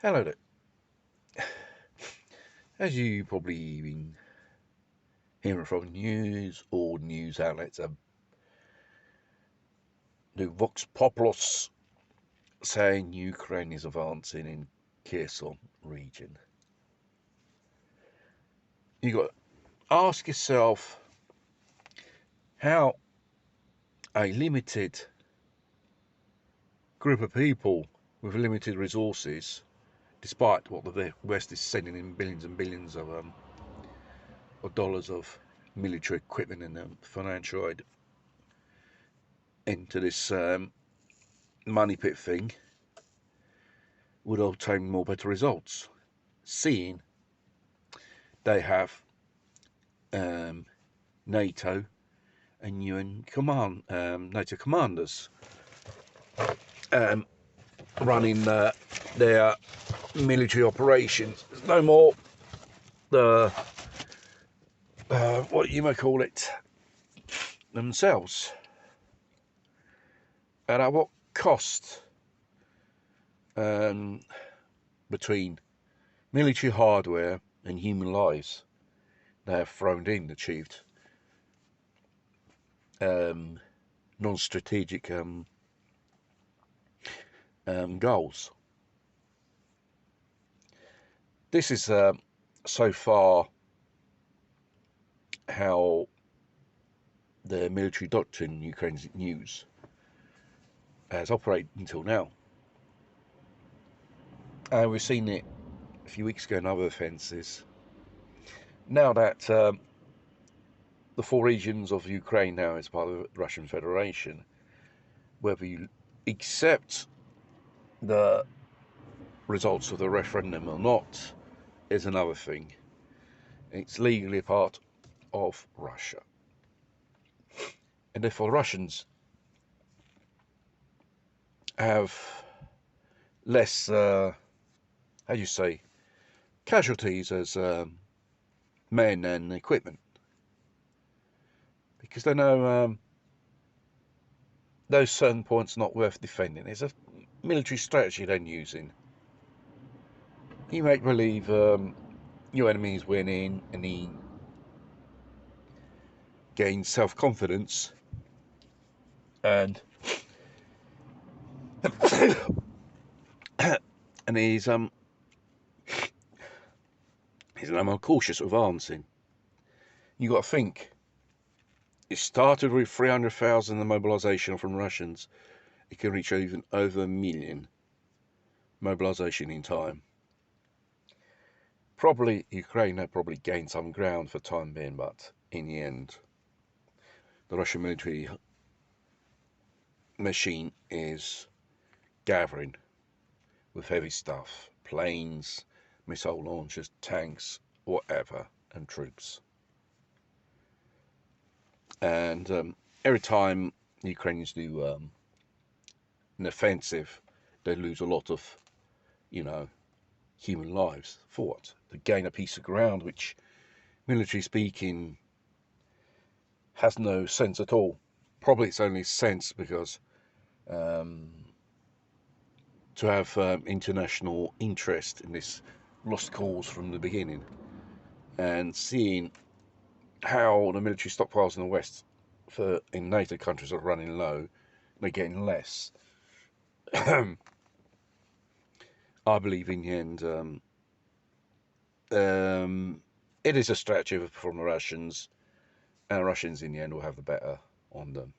Hello there. As you probably been hearing from news or news outlets, the Vox Populus saying Ukraine is advancing in Kherson region. You got to ask yourself how a limited group of people with limited resources, despite what the West is sending in billions and billions of dollars of military equipment and financial aid into this money pit thing, would obtain more better results, seeing they have NATO and UN NATO commanders running their military operations. There's no more the what you may call it themselves. And at what cost between military hardware and human lives they have thrown in, achieved non-strategic goals. This is so far how the military doctrine in Ukraine's news has operated until now. And we've seen it a few weeks ago in other offences. Now that the 4 regions of Ukraine now is part of the Russian Federation, whether you accept the results of the referendum or not is another thing. It's legally part of Russia. And therefore Russians have less, casualties as men and equipment. Because they know those certain points not worth defending. It's a military strategy they're using. You make believe your enemy is winning and he gains self-confidence and and he's more cautious of advancing. You got to think, it started with 300,000 the mobilisation from Russians. It can reach even over 1 million mobilisation in time. Probably Ukraine had probably gained some ground for time being, but in the end, the Russian military machine is gathering with heavy stuff, planes, missile launchers, tanks, whatever, and troops. And every time the Ukrainians do an offensive, they lose a lot of, human lives. For what? To gain a piece of ground, which, military speaking, has no sense at all. Probably it's only sense because to have international interest in this lost cause from the beginning, and seeing how the military stockpiles in the West in NATO countries are running low, they're getting less. I believe in the end, it is a strategy from the Russians, and the Russians in the end will have the better on them.